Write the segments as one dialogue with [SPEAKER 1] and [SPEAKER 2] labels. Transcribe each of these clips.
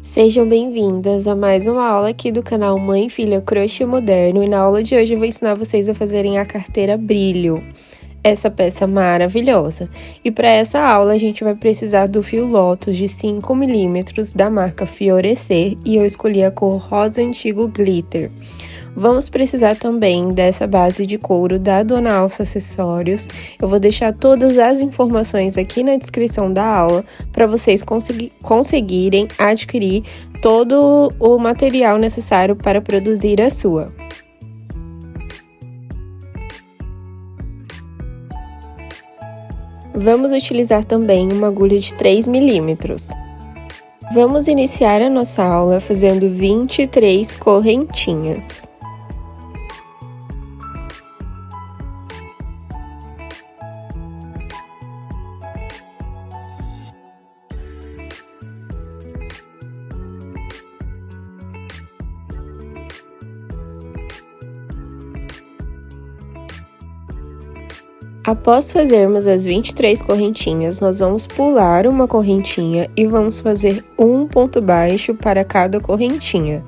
[SPEAKER 1] Sejam bem-vindas a mais uma aula aqui do canal Mãe e Filha Crochê Moderno, e na aula de hoje eu vou ensinar vocês a fazerem a carteira Brilho, essa peça maravilhosa. E para essa aula a gente vai precisar do fio Lotus de 5 milímetros da marca Fiorecer, e eu escolhi a cor rosa antigo glitter. Vamos precisar também dessa base de couro da Dona Alça Acessórios. Eu vou deixar todas as informações aqui na descrição da aula para vocês conseguirem adquirir todo o material necessário para produzir a sua. Vamos utilizar também uma agulha de 3 milímetros. Vamos iniciar a nossa aula fazendo 23 correntinhas. Após fazermos as 23 correntinhas, nós vamos pular uma correntinha e vamos fazer um ponto baixo para cada correntinha.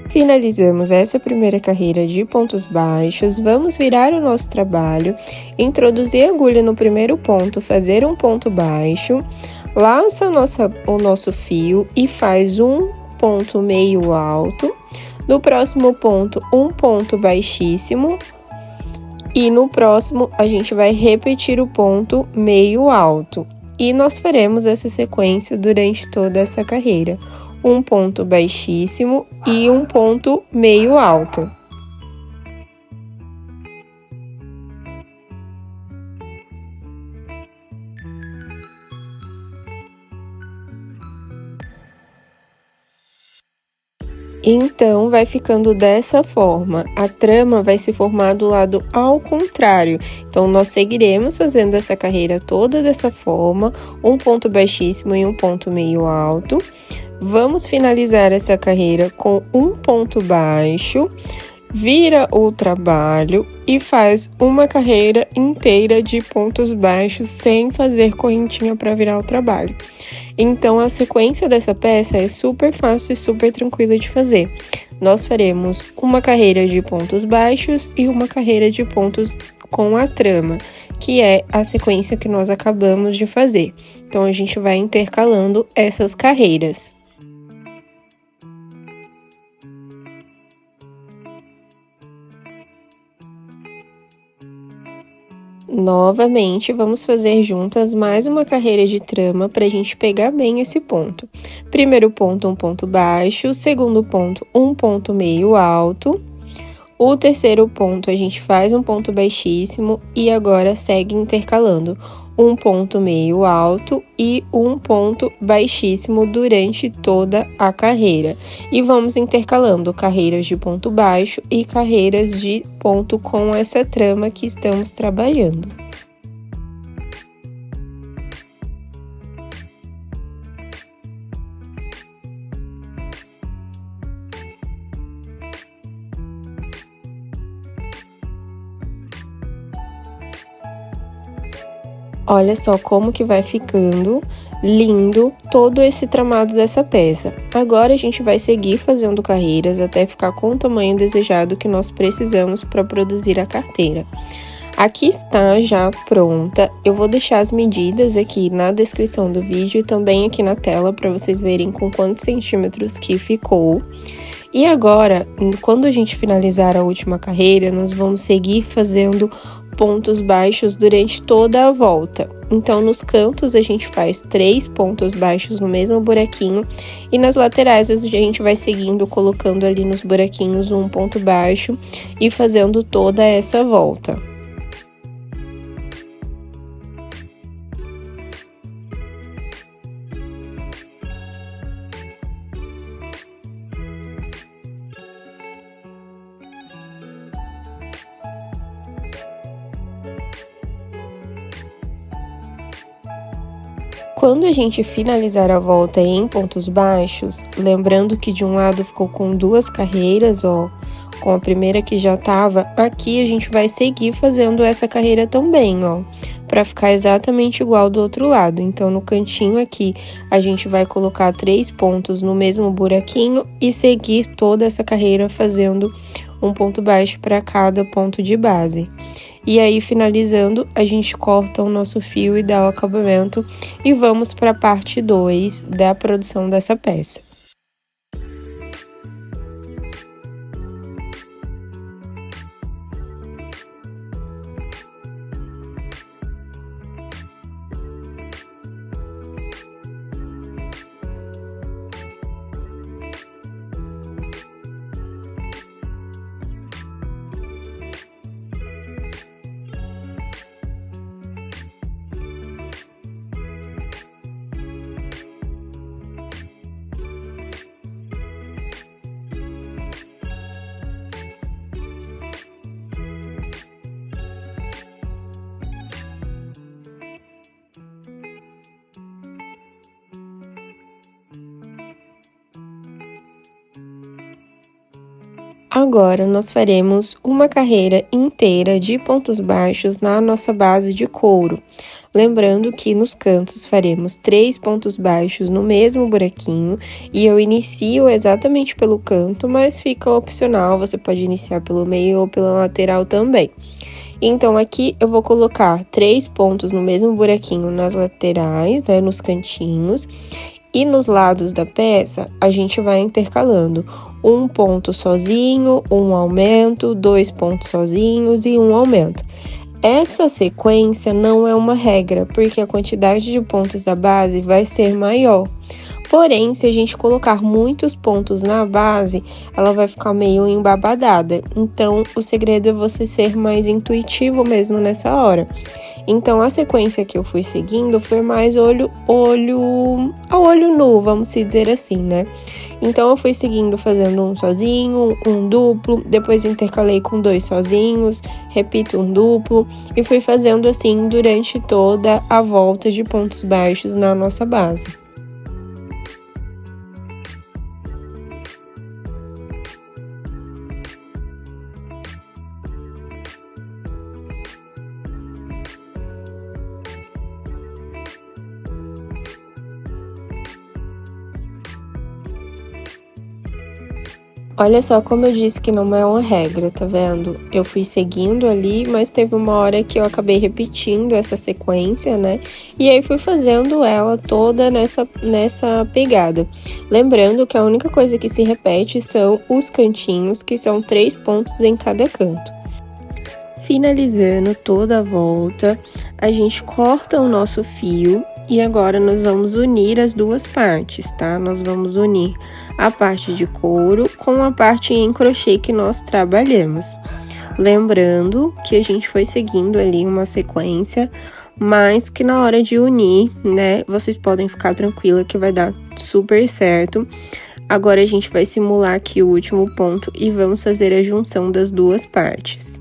[SPEAKER 1] Finalizamos essa primeira carreira de pontos baixos, vamos virar o nosso trabalho, introduzir a agulha no primeiro ponto, fazer um ponto baixo, laça o nosso fio e faz um ponto meio alto, no próximo ponto um ponto baixíssimo e no próximo a gente vai repetir o ponto meio alto. E nós faremos essa sequência durante toda essa carreira. Um ponto baixíssimo e um ponto meio alto. Então, vai ficando dessa forma. A trama vai se formar do lado ao contrário. Então, nós seguiremos fazendo essa carreira toda dessa forma, um ponto baixíssimo e um ponto meio alto. Vamos finalizar essa carreira com um ponto baixo, vira o trabalho e faz uma carreira inteira de pontos baixos sem fazer correntinha para virar o trabalho. Então, a sequência dessa peça é super fácil e super tranquila de fazer. Nós faremos uma carreira de pontos baixos e uma carreira de pontos com a trama, que é a sequência que nós acabamos de fazer. Então, a gente vai intercalando essas carreiras. Novamente, vamos fazer juntas mais uma carreira de trama para a gente pegar bem esse ponto. Primeiro ponto, um ponto baixo. Segundo ponto, um ponto meio alto. O terceiro ponto, a gente faz um ponto baixíssimo e agora segue intercalando um ponto meio alto e um ponto baixíssimo durante toda a carreira. E vamos intercalando carreiras de ponto baixo e carreiras de ponto com essa trama que estamos trabalhando. Olha só como que vai ficando lindo todo esse tramado dessa peça. Agora, a gente vai seguir fazendo carreiras até ficar com o tamanho desejado que nós precisamos para produzir a carteira. Aqui está já pronta, eu vou deixar as medidas aqui na descrição do vídeo e também aqui na tela para vocês verem com quantos centímetros que ficou. E agora, quando a gente finalizar a última carreira, nós vamos seguir fazendo pontos baixos durante toda a volta. Então, nos cantos a gente faz 3 pontos baixos no mesmo buraquinho e nas laterais a gente vai seguindo, colocando ali nos buraquinhos um ponto baixo e fazendo toda essa volta. Quando a gente finalizar a volta em pontos baixos, lembrando que de um lado ficou com 2 carreiras, ó, com a primeira que já tava, aqui a gente vai seguir fazendo essa carreira também, ó, para ficar exatamente igual do outro lado. Então, no cantinho aqui, a gente vai colocar 3 pontos no mesmo buraquinho e seguir toda essa carreira fazendo um ponto baixo para cada ponto de base. E aí, finalizando, a gente corta o nosso fio e dá o acabamento e vamos para a parte 2 da produção dessa peça. Agora, nós faremos uma carreira inteira de pontos baixos na nossa base de couro. Lembrando que nos cantos faremos 3 pontos baixos no mesmo buraquinho e eu inicio exatamente pelo canto, mas fica opcional, você pode iniciar pelo meio ou pela lateral também. Então, aqui eu vou colocar 3 pontos no mesmo buraquinho nas laterais, né, nos cantinhos, e nos lados da peça a gente vai intercalando 1 ponto sozinho, 1 aumento, 2 pontos sozinhos e 1 aumento. Essa sequência não é uma regra, porque a quantidade de pontos da base vai ser maior. Porém, se a gente colocar muitos pontos na base, ela vai ficar meio embabadada. Então, o segredo é você ser mais intuitivo mesmo nessa hora. Então, a sequência que eu fui seguindo foi mais olho a olho nu, vamos dizer assim, né? Então, eu fui seguindo fazendo um sozinho, um duplo, depois intercalei com 2 sozinhos, repito um duplo, e fui fazendo assim durante toda a volta de pontos baixos na nossa base. Olha só como eu disse que não é uma regra, tá vendo? Eu fui seguindo ali, mas teve uma hora que eu acabei repetindo essa sequência, né? E aí fui fazendo ela toda nessa pegada. Lembrando que a única coisa que se repete são os cantinhos, que são 3 pontos em cada canto. Finalizando toda a volta, a gente corta o nosso fio. E agora, nós vamos unir as duas partes, tá? Nós vamos unir a parte de couro com a parte em crochê que nós trabalhamos. Lembrando que a gente foi seguindo ali uma sequência, mas que na hora de unir, né, vocês podem ficar tranquila que vai dar super certo. Agora, a gente vai simular aqui o último ponto e vamos fazer a junção das duas partes.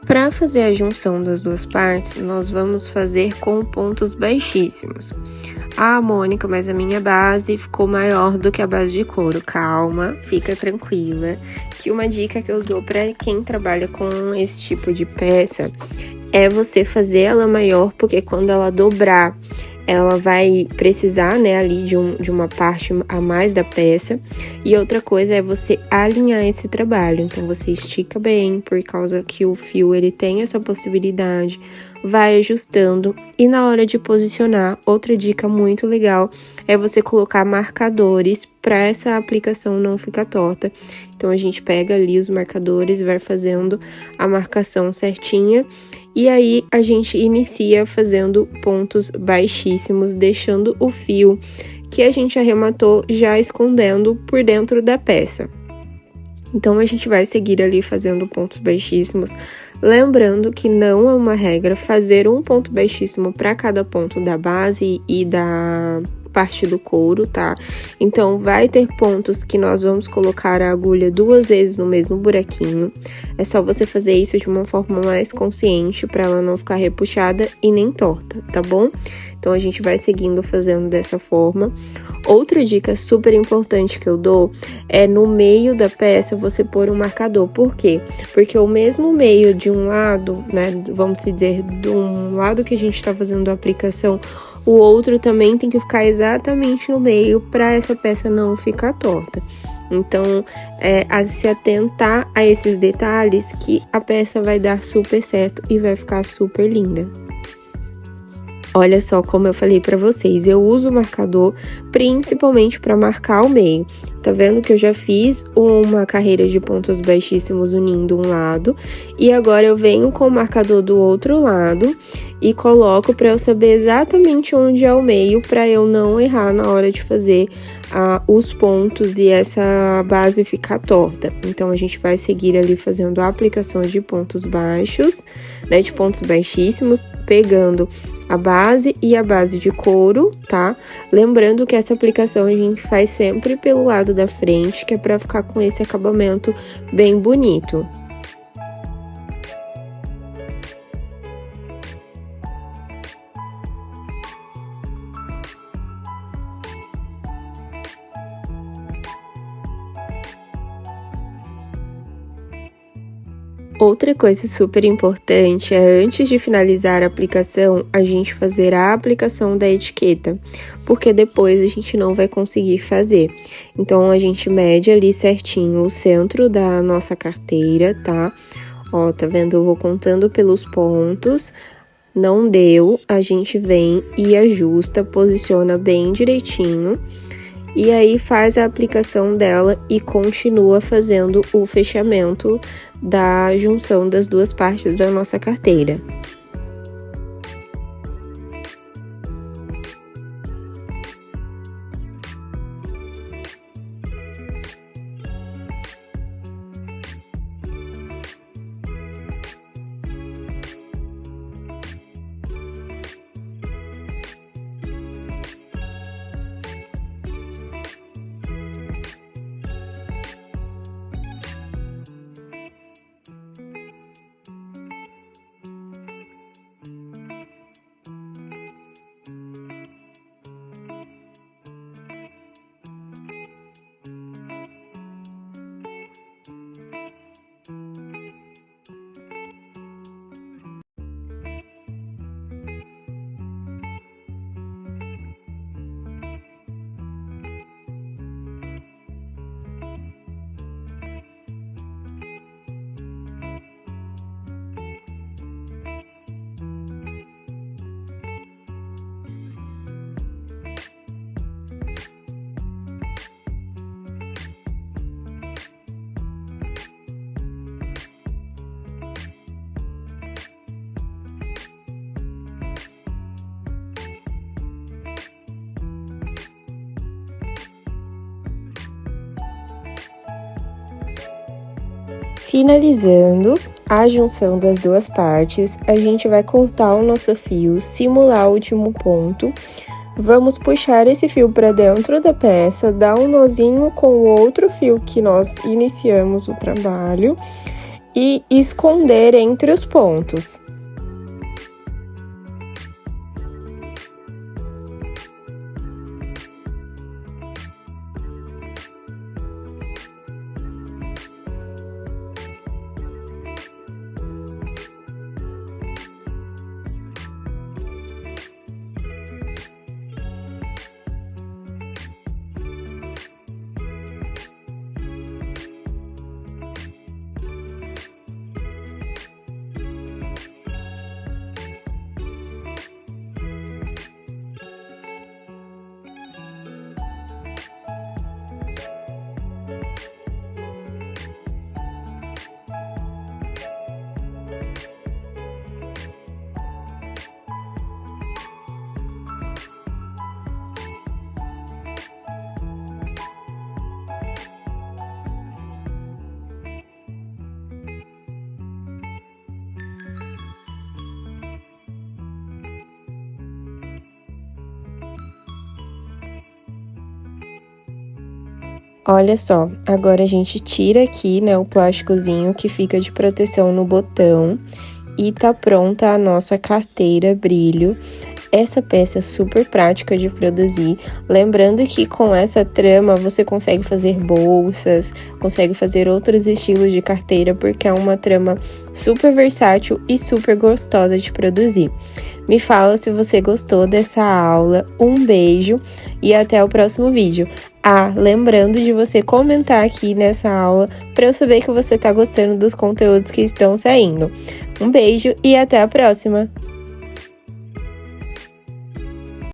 [SPEAKER 1] Para fazer a junção das duas partes, nós vamos fazer com pontos baixíssimos. Ah, Mônica, mas a minha base ficou maior do que a base de couro. Calma, fica tranquila, que uma dica que eu dou para quem trabalha com esse tipo de peça é você fazer ela maior, porque quando ela dobrar, ela vai precisar, né, ali de uma parte a mais da peça. E outra coisa é você alinhar esse trabalho. Então, você estica bem, por causa que o fio, ele tem essa possibilidade, vai ajustando. E na hora de posicionar, outra dica muito legal é você colocar marcadores para essa aplicação não ficar torta. Então, a gente pega ali os marcadores, vai fazendo a marcação certinha. E aí, a gente inicia fazendo pontos baixíssimos, deixando o fio que a gente arrematou já escondendo por dentro da peça. Então, a gente vai seguir ali fazendo pontos baixíssimos, lembrando que não é uma regra fazer um ponto baixíssimo para cada ponto da base e da parte do couro, tá? Então, vai ter pontos que nós vamos colocar a agulha 2 vezes no mesmo buraquinho. É só você fazer isso de uma forma mais consciente para ela não ficar repuxada e nem torta, tá bom? Então, a gente vai seguindo fazendo dessa forma. Outra dica super importante que eu dou é no meio da peça você pôr um marcador. Por quê? Porque o mesmo meio de um lado, né, vamos dizer, de um lado que a gente tá fazendo a aplicação, o outro também tem que ficar exatamente no meio para essa peça não ficar torta. Então, a se atentar a esses detalhes que a peça vai dar super certo e vai ficar super linda. Olha só como eu falei pra vocês, eu uso o marcador principalmente para marcar o meio. Tá vendo que eu já fiz uma carreira de pontos baixíssimos unindo um lado e agora eu venho com o marcador do outro lado e coloco para eu saber exatamente onde é o meio para eu não errar na hora de fazer os pontos e essa base ficar torta. Então, a gente vai seguir ali fazendo aplicações de pontos baixos, né, de pontos baixíssimos, pegando a base e a base de couro, tá? Lembrando que essa aplicação a gente faz sempre pelo lado da frente, que é para ficar com esse acabamento bem bonito. Outra coisa super importante é, antes de finalizar a aplicação, a gente fazer a aplicação da etiqueta, porque depois a gente não vai conseguir fazer. Então, a gente mede ali certinho o centro da nossa carteira, tá? Ó, tá vendo? Eu vou contando pelos pontos. Não deu, a gente vem e ajusta, posiciona bem direitinho. E aí faz a aplicação dela e continua fazendo o fechamento da junção das duas partes da nossa carteira. Finalizando a junção das duas partes, a gente vai cortar o nosso fio, simular o último ponto. Vamos puxar esse fio para dentro da peça, dar um nozinho com o outro fio que nós iniciamos o trabalho e esconder entre os pontos. Olha só, agora a gente tira aqui, né, o plásticozinho que fica de proteção no botão e tá pronta a nossa carteira brilho. Essa peça é super prática de produzir, lembrando que com essa trama você consegue fazer bolsas, consegue fazer outros estilos de carteira, porque é uma trama super versátil e super gostosa de produzir. Me fala se você gostou dessa aula, um beijo e até o próximo vídeo. Ah, lembrando de você comentar aqui nessa aula para eu saber que você está gostando dos conteúdos que estão saindo. Um beijo e até a próxima!